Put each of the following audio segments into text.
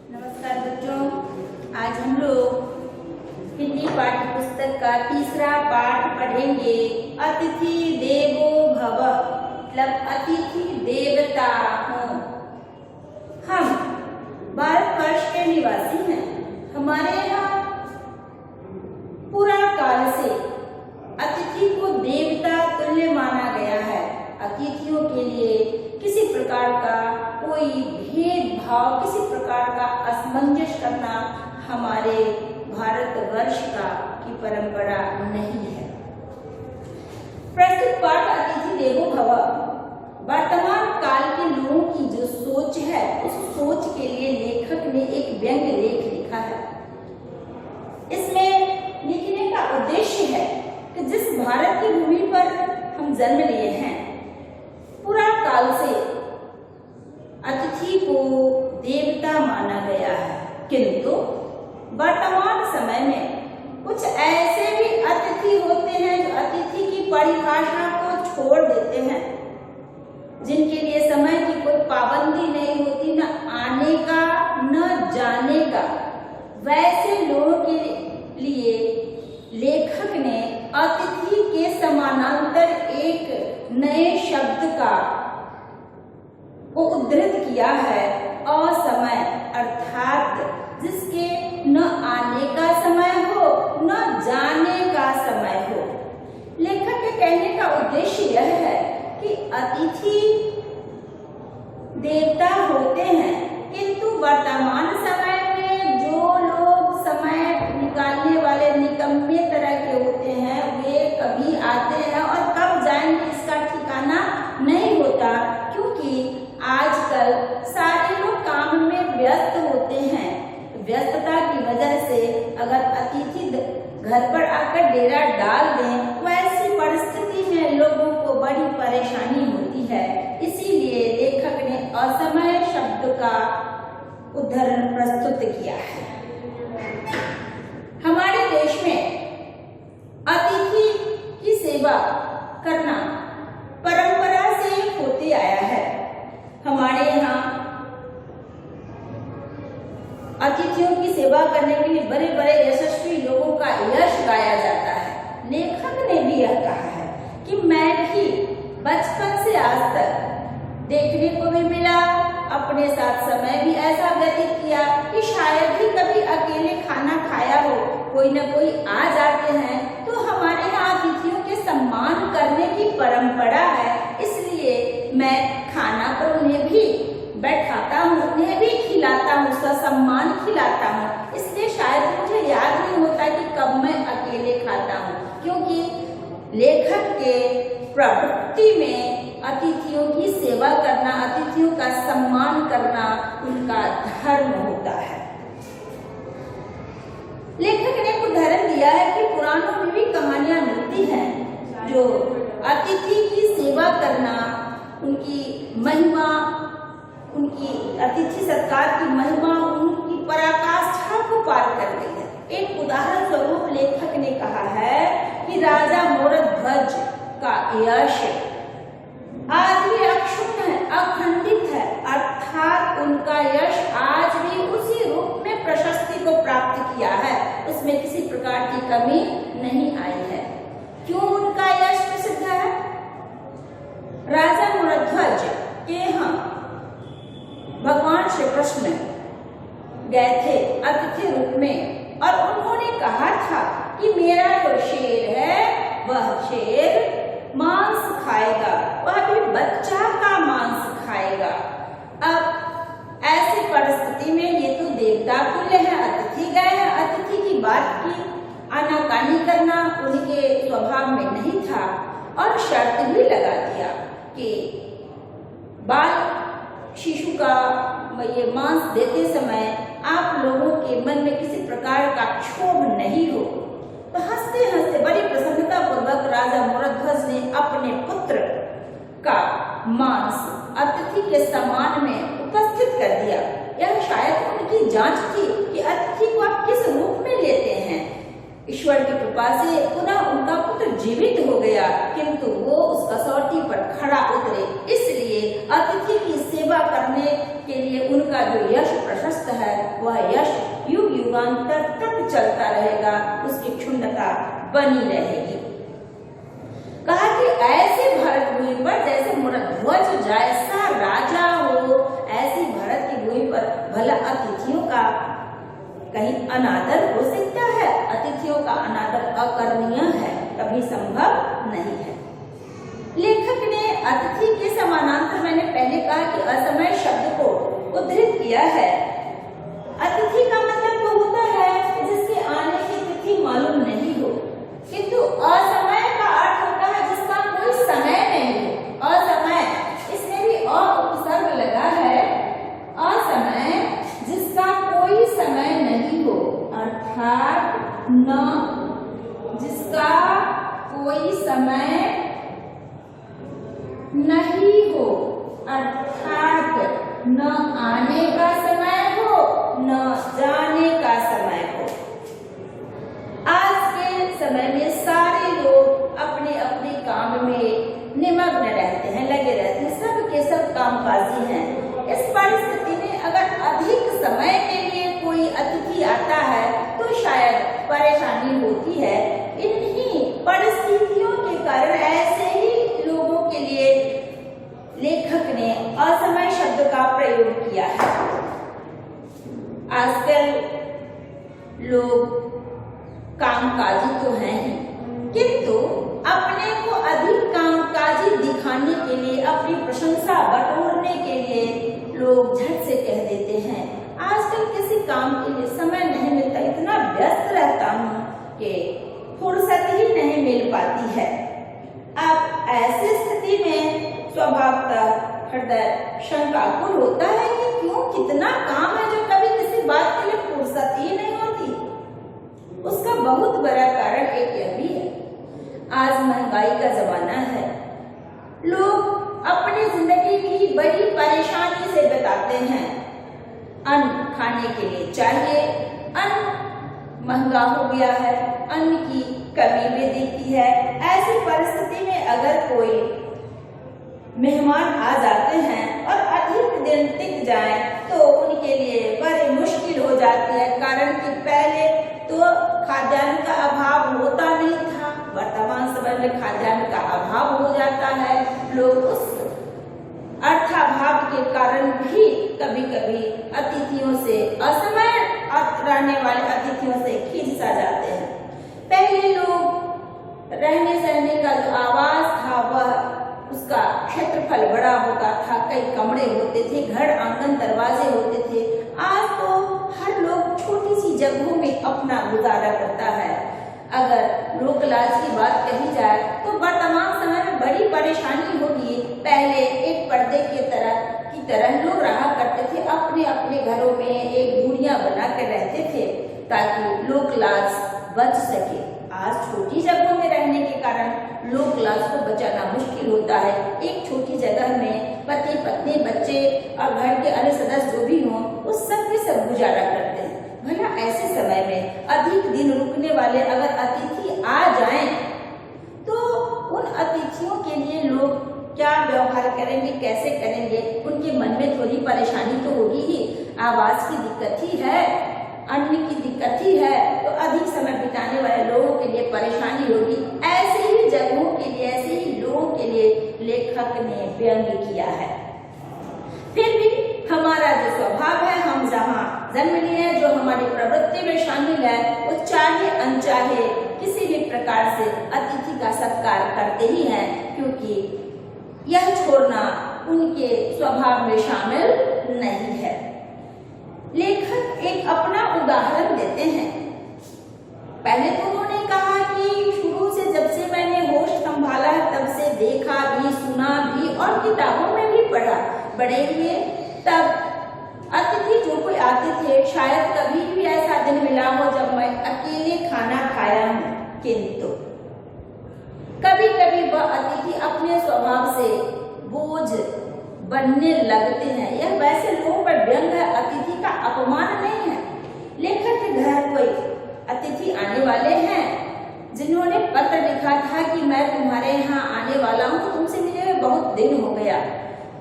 नमस्कार बच्चों, आज हम लोग हिंदी पाठ्य पुस्तक का तीसरा पाठ पढ़ेंगे। अतिथि देवो भव, मतलब अतिथि देवता हो। हम भारतवर्ष के निवासी हैं। हमारे यहाँ पुराण काल से अतिथि को देवता तुल्य माना गया है। अतिथियों के लिए किसी प्रकार का कोई भेदभाव, किसी प्रकार का असमंजस करना हमारे भारतवर्ष की परंपरा नहीं है। प्रस्तुत पाठ अतिथि देवो भव वर्तमान काल के लोगों की जो सोच है, उस सोच के लिए लेखक ने एक व्यंग लेख लिखा है। इसमें लिखने का उद्देश्य है कि जिस भारत की भूमि पर हम जन्म लिए हैं, पुराण काल से अतिथि को देवता माना गया है, किंतु वर्तमान समय में कुछ ऐसे भी अतिथि होते हैं जो अतिथि की परिभाषा को छोड़ देते हैं, जिनके लिए समय की कोई पाबंदी नहीं होती, न आने का न जाने का। वैसे लोगों के लिए लेखक ने अतिथि के समानांतर एक नए शब्द को उद्धृत किया है, असमय, अर्थात जिसके न आने का समय हो न जाने का समय हो। लेखक के कहने का उद्देश्य यह है कि अतिथि देवता होते हैं, किंतु वर्तमान समय में जो लोग समय निकालने वाले निकम्मे तरह के होते हैं, वे कभी आते हैं और कब जाएंगे इसका ठिकाना नहीं होता, क्योंकि आजकल सारे लोग काम में व्यस्त होते हैं। व्यस्तता की वजह से अगर अतिथि घर पर आकर डेरा डाल दें, तो ऐसी परिस्थिति में लोगों को बड़ी परेशानी होती है। इसीलिए लेखक ने असमय शब्द का उदाहरण प्रस्तुत किया है। हमारे देश में अतिथि की सेवा करना परंपरा से होते आया है। हमारे यहाँ अतिथियों की सेवा करने के लिए बड़े बड़े यशस्वी लोगों का यश गाया जाता है। लेखक ने भी यह कहा है कि मैं भी बचपन से आज तक देखने को भी मिला, अपने साथ समय भी ऐसा व्यतीत किया कि शायद ही कभी अकेले खाना खाया हो, कोई न कोई आ जाते हैं, तो हमारे यहाँ अतिथियों के सम्मान करने की परंपरा है। इसलिए मैं खाना पर उन्हें भी बैठाता हूँ, उन्हें भी खिलाता हूँ, सम्मान खिलाता हूँ। इसलिए शायद मुझे याद नहीं होता कि कब मैं अकेले खाता हूँ, क्योंकि लेखक के प्रवृत्ति में अतिथियों की सेवा करना, अतिथियों का सम्मान करना उनका धर्म होता है। लेखक ने एक उदाहरण दिया है कि पुराणों में भी कहानियां मिलती हैं जो अतिथि की सेवा करना, उनकी महिमा, उनकी अतिथि सत्कार की महिमा उनकी पराकाष्ठा को पार कर गई है। एक उदाहरण स्वरूप लेखक ने कहा है कि राजा मोरध्वज का यश आज भी अक्षुण्ण है, अखंडित है, अर्थात उनका यश आज भी उसी रूप में प्रशस्ति को प्राप्त किया है, उसमें किसी प्रकार की कमी नहीं आई है। क्यों उनका यश प्रसिद्ध है? राजा मोरध्वज के यहाँ भगवान श्री कृष्ण गए थे अतिथि रूप में, और उन्होंने कहा था कि मेरा जो शेर है वह शेर मांस खाएगा, वह भी बच्चा का मांस खाएगा। अब ऐसी परिस्थिति में ये तो देवता तुल्य है, अतिथि गए हैं, अतिथि की बात की आनाकानी करना उनके स्वभाव में नहीं था, और शर्त भी लगा दिया कि बाल शिशु का ये मांस देते समय आप लोगों के मन में किसी प्रकार का क्षोभ नहीं हो। तो हंसते हंसते बड़ी प्रसन्नता पूर्वक राजा मोरध्वज ने अपने पुत्र का मांस अतिथि के सम्मान में उपस्थित कर दिया। यह शायद उनकी जांच थी कि अतिथि को आप किस रूप में लेते हैं। ईश्वर की कृपा से पुनः उनका पुत्र जीवित हो गया, किंतु वो उस कसौटी पर खड़ा उतरे। इसलिए अतिथि की सेवा करने के लिए उनका जो यश प्रशस्त है युगांतर तक चलता रहेगा, उसकी क्षुण्णता बनी रहेगी। कहा कि ऐसे भरत भूमि पर जैसे ध्वज जैसा राजा हो, ऐसी भारत की भूमि पर भला अतिथियों का कहीं अनादर हो सकता है? अतिथियों का अनादर अकरणीय है, कभी संभव नहीं है। लेखक ने अतिथि के समानांतर मैंने पहले कहा कि असमय शब्द को उद्धृत किया है। अतिथि का मतलब वो होता है जिसके आने की तिथि मालूम नहीं हो, किंतु असमय का अर्थ होता है जिसका कोई समय नहीं हो। असमय, इसमें भी अ उपसर्ग लगा है। असमय जिसका कोई समय नहीं हो, अर्थात न जिसका कोई समय नहीं हो, अर्थात न आने का समय हो न जाने का समय हो। आज के समय में सारे लोग अपने अपने काम में निमग्न रहते हैं, लगे रहते हैं, सब के सब कामकाजी हैं। इस परिस्थिति में अगर अधिक समय के लिए कोई अतिथि आता है तो शायद परेशानी होती है। इन्हीं परिस्थितियों के कारण ऐसे ही लोगों के लिए लेखक ने असमय शब्द का प्रयोग किया है। आजकल लोग कामकाजी तो हैं ही, किंतु अपने को अधिक कामकाजी दिखाने के लिए, अपनी प्रशंसा बटोरने के लिए लोग झट से कह देते हैं आजकल किसी काम के लिए समय नहीं मिलता, इतना व्यस्त रहता हूँ कि फुर्सत ही नहीं मिल पाती है। अब ऐसी स्थिति में स्वभावतः हृदय शंकाकुल होता है कि क्यों, कितना काम है जो कभी किसी बात के लिए फुर्सत ही नहीं होती। उसका बहुत बड़ा कारण एक यह भी है, आज महंगाई का जमाना है। लोग अपनी जिंदगी की बड़ी परेशानी से बिताते हैं। अन्न खाने के लिए चाहिए, अन्न महंगा हो गया है, अन्न की कमी भी दिखती है। ऐसी परिस्थिति में अगर कोई मेहमान आ जाते हैं और अधिक दिन टिक जाए तो उनके लिए बड़ी मुश्किल हो जाती है, कारण कि पहले तो खाद्यान्न का अभाव होता नहीं था, वर्तमान समय में खाद्यान्न का अभाव हो जाता है। लोग उस अर्थाभाव के कारण भी कभी कभी अतिथियों से, असमय रहने वाले अतिथियों से खींचा जाते हैं। पहले लोग रहने सहने का जो आवास था वह उसका क्षेत्रफल बड़ा होता था, कई कमरे होते थे, घर आंगन दरवाजे होते थे। आज तो हर लोग छोटी सी जगहों में अपना गुजारा करता है। अगर लोक लाज की बात कही जाए तो वर्तमान समय में बड़ी परेशानी होगी। पहले एक पर्दे की तरह लोग रहा करते थे, अपने अपने घरों में एक दूरियां बना कर रहते थे ताकि लोक लाज बच सके। आज छोटी जगहों में रहने के कारण लोक लाज को बचाना मुश्किल होता है। एक छोटी जगह में पति पत्नी बच्चे और घर के अन्य सदस्य जो भी हों उस सब के सब गुजारा करते हैं। भला ऐसे समय में अधिक दिन रुकने वाले अगर अतिथि आ जाएं तो उन अतिथियों के लिए लोग क्या व्यवहार करेंगे, कैसे करेंगे? उनके मन में थोड़ी परेशानी तो होगी ही। आवास की दिक्कत ही है, अन्न की दिक्कत ही है, तो अधिक समय बिताने वाले लोगों के लिए परेशानी होगी। ऐसे ही जगहों के लिए, ऐसे ही लोगों के लिए लेखक ने व्यंग्य किया है। फिर भी हमारा जो स्वभाव है, हम जहाँ जन्म लिए हैं, जो हमारी प्रवृत्ति में शामिल है, वो चाहे अनचाहे किसी भी प्रकार से अतिथि का सत्कार करते ही हैं, क्योंकि यह छोड़ना उनके स्वभाव में शामिल नहीं है। लेखक एक अपना उदाहरण देते हैं। पहले तो उन्होंने कहा कि शुरू से जब से मैंने होश संभाला है तब से देखा भी, सुना भी और किताबों में भी पढ़ा, बड़े हुए तब अतिथि जो कोई आते थे, शायद कभी भी ऐसा दिन मिला हो जब मैं अकेले खाना खाया हूँ, किंतु कभी कभी वह अतिथि अपने स्वभाव से बोझ बनने लगते हैं। यह वैसे लोगों पर व्यंग है, अतिथि का अपमान नहीं है। लेखक के घर कोई अतिथि आने वाले हैं जिन्होंने पत्र लिखा था कि मैं तुम्हारे यहाँ आने वाला हूँ, तो तुमसे मिले हुए बहुत दिन हो गया।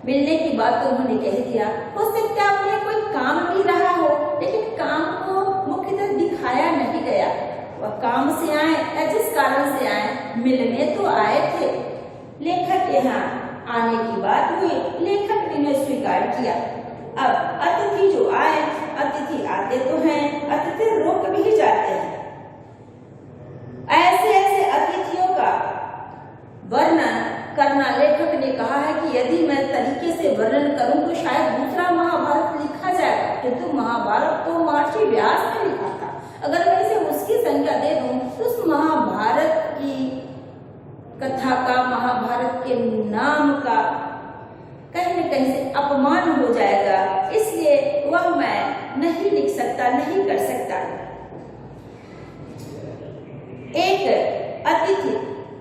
मिलने की बात तो उन्होंने कह दिया। हो सकता है उन्हें कोई काम भी रहा हो, लेकिन काम को मुख्यतः मिलने तो आए थे। लेखक यहाँ आने की बात हुई, लेखक ने इन्हें स्वीकार किया। अब अतिथि जो आए, अतिथि आते तो हैं, अतिथि रुक भी जाते हैं। ऐसे ऐसे अतिथियों का वर्णन करना लेखक ने कहा है कि यदि मैं तरीके से वर्णन करूं तो शायद दूसरा महाभारत लिखा जाएगा, किंतु महाभारत तो महर्षि व्यास ने लिखा था। अगर मैं इसे उसकी संज्ञा दे दूं तो उस महाभारत की कथा का, महाभारत के नाम का कहीं न कहीं से अपमान हो जाएगा, इसलिए वह मैं नहीं लिख सकता, नहीं कर सकता। एक अतिथि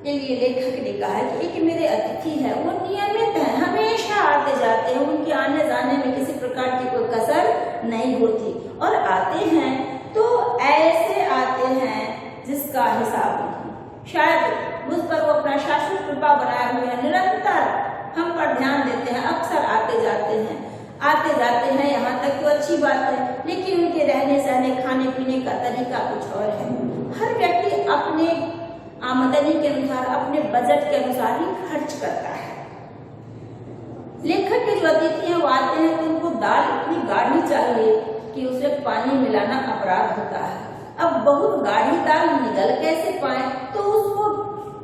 के लिए लेखक ने कहा है कि एक मेरे अतिथि है, वो नियमित है, हमेशा आते जाते हैं, उनके आने जाने में किसी प्रकार की कोई कसर नहीं होती, और आते हैं तो ऐसे आते हैं जिसका हिसाब नहीं। शायद मुझ पर वो अपना शाश्वत कृपा बनाए हुए हैं, निरंतर हम पर ध्यान देते हैं, अक्सर आते जाते हैं, आते जाते हैं, यहाँ तक तो अच्छी बात है, लेकिन उनके रहने सहने, खाने पीने का तरीका कुछ और है। हर व्यक्ति अपने आमदनी के अनुसार, अपने बजट के अनुसार ही खर्च करता है। लेखक के जो अतिथि हैं वो आते हैं तो उनको दाल इतनी गाढ़ी चाहिए कि उसे पानी मिलाना अपराध होता है। अब बहुत गाढ़ी दाल निगल कैसे पाए, तो उसको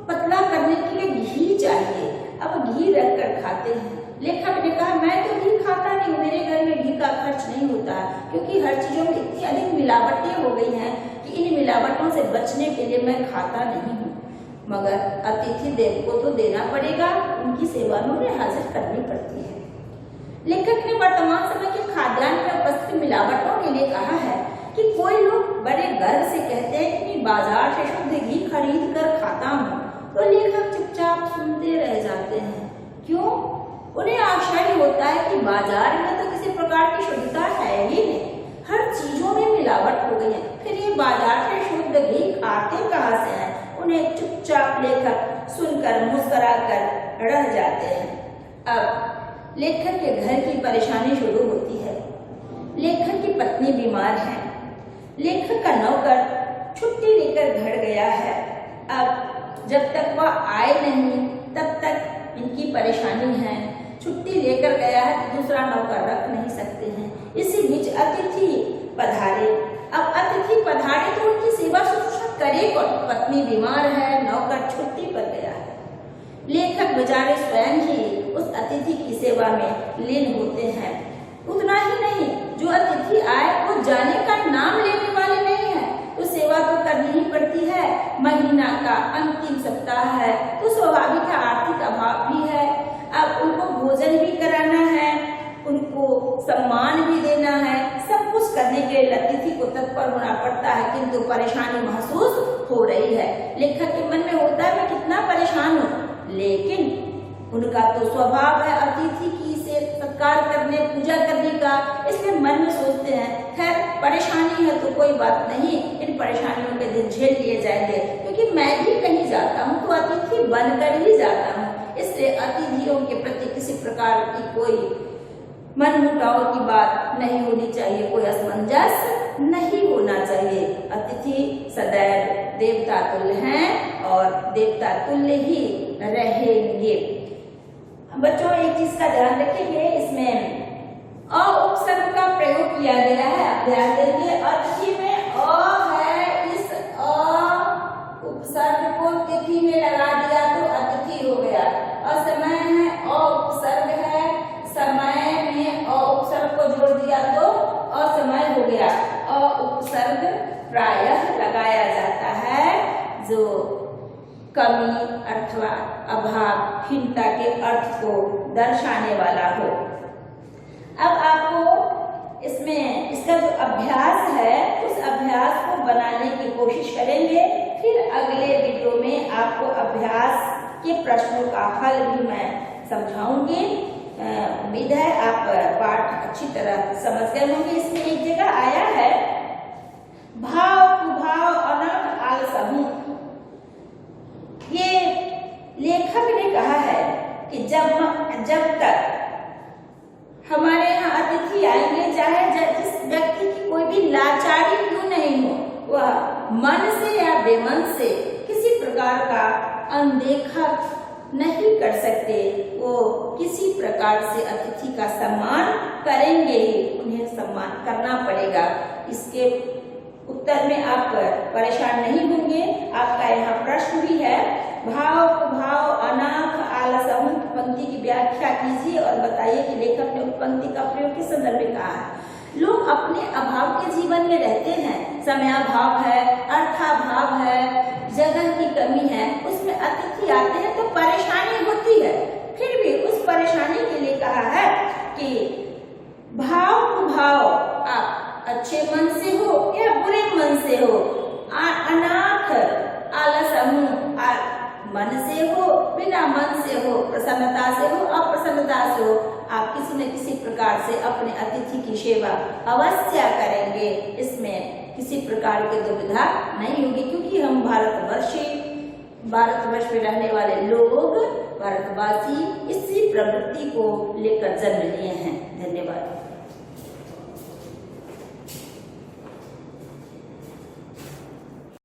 पतला करने के लिए घी चाहिए। अब घी रख कर खाते हैं। लेखक ने कहा मैं तो घी खाता नहीं, मेरे घर में घी का खर्च नहीं होता, क्योंकि हर चीजों में इतनी अधिक मिलावटें हो गई हैं कि इन मिलावटों से बचने के लिए मैं खाता नहीं हूँ। मगर अतिथि देव को तो देना पड़ेगा, उनकी सेवा उन्हें हाजिर करनी पड़ती है। लेखक ने वर्तमान समय के खाद्यान्न में उपस्थित मिलावटों के लिए कहा है कि कोई लोग बड़े गर्व से कहते हैं कि बाजार से शुद्ध घी खरीद कर खाता हूँ, तो लेखक चुपचाप सुनते रह जाते हैं। क्यों? उन्हें आश्चर्य होता है कि बाजार में तो किसी प्रकार की शुद्धता है ही नहीं, हर चीजों में मिलावट हो गई है, फिर ये बाजार से शुद्ध घी खाते कहाँ से हैं? उन्हें चुपचाप लेखक सुनकर मुस्कुरा कर रह जाते हैं। अब लेखक के घर की परेशानी शुरू होती है। लेखक की पत्नी बीमार है, लेखक का नौकर छुट्टी लेकर घर गया है। अब जब तक वह आए नहीं तब तक इनकी परेशानी है। छुट्टी लेकर गया है तो दूसरा नौकर रख नहीं सकते हैं। इसी बीच अतिथि पधारे। अब अतिथि पधारे तो उनकी सेवा शुश्रूषा करे कौन? पत्नी बीमार है, नौकर छुट्टी पर गया है। लेखक बेचारे स्वयं ही उस अतिथि की सेवा में लीन होते हैं। उतना ही नहीं, जो अतिथि आए वो जाने का नाम लेने वाले नहीं है, तो सेवा तो करनी ही पड़ती है। महीना का अंतिम सप्ताह है तो स्वाभाविक है आर्थिक अभाव भी है। अब उनको भोजन भी कराना है, उनको सम्मान भी देना है, सब कुछ करने के लिए अतिथि को तत्पर होना पड़ता है, किंतु परेशानी महसूस हो रही है। लेखक के मन में होता है मैं कितना परेशान हूँ, लेकिन उनका तो स्वभाव है अतिथि की से सत्कार करने, पूजा करने का, इसलिए मन में सोचते हैं खैर परेशानी है तो कोई बात नहीं, इन परेशानियों के दिन झेल लिए जाएंगे, क्योंकि मैं भी कहीं जाता हूँ तो अतिथि बनकर ही जाता हूँ। इसलिए अतिथियों के प्रति किसी प्रकार की कोई मनमुटाव की बात नहीं होनी चाहिए, कोई असमंजस नहीं होना चाहिए। अतिथि सदैव देवता तुल्य हैं और देवता तुल्य ही रहेंगे। बच्चों एक चीज का ध्यान रखिए, इसमें अ उपसर्ग का प्रयोग किया गया है। आप ध्यान देंगे अतिथि में अ है, इस अ उपसर्ग को तिथि में लगा दिया तो अतिथि हो गया। असमय है, अ उपसर्ग है, समय में अ उपसर्ग को जोड़ दिया तो असमय हो गया। अ उपसर्ग प्रायः लगाया जाता है जो कमी अथवा अभाव, हीनता के अर्थ को दर्शाने वाला हो। अब आपको इसमें इसका जो अभ्यास है उस अभ्यास को बनाने की कोशिश करेंगे। फिर अगले वीडियो में आपको अभ्यास के प्रश्नों का हल भी मैं समझाऊंगी। उम्मीद है आप पाठ अच्छी तरह समझ गए होंगे। इसमें एक जगह आया है भाव कुभाव अनर्थ आलसहु। ये लेखक ने कहा है कि जब तक हमारे यहाँ अतिथि आएंगे, चाहे जिस व्यक्ति की कोई भी लाचारी क्यों नहीं हो, वह मन से या बेमन से किसी प्रकार का अनदेखा नहीं कर सकते। वो किसी प्रकार से अतिथि का सम्मान करेंगे ही, उन्हें सम्मान करना पड़ेगा। इसके उत्तर में आप परेशान नहीं होंगे। आपका यहाँ प्रश्न भी है, भाव प्रभाव अनाथ आलसम पंक्ति की व्याख्या कीजिए और बताइए कि लेखक ने पंक्ति का प्रयोग किस संदर्भ में कहा है। लोग अपने अभाव के जीवन में रहते हैं, समयाभाव है, अर्थाभाव है, जगह की कमी है, उसमें अतिथि आते हैं तो परेशानी होती है। फिर भी उस परेशानी के लिए कहा है कि भाव प्रभाव आप अच्छे मन से हो या बुरे मन से हो, अनाथ आलसम मन से हो, बिना मन से हो, प्रसन्नता से हो, अप्रसन्नता से हो, आप किसी न किसी प्रकार से अपने अतिथि की सेवा अवश्य करेंगे। इसमें किसी प्रकार की दुविधा नहीं होगी, क्योंकि हम भारतवर्ष में रहने वाले लोग, भारतवासी इसी प्रवृत्ति को लेकर जन्म लिए हैं। धन्यवाद।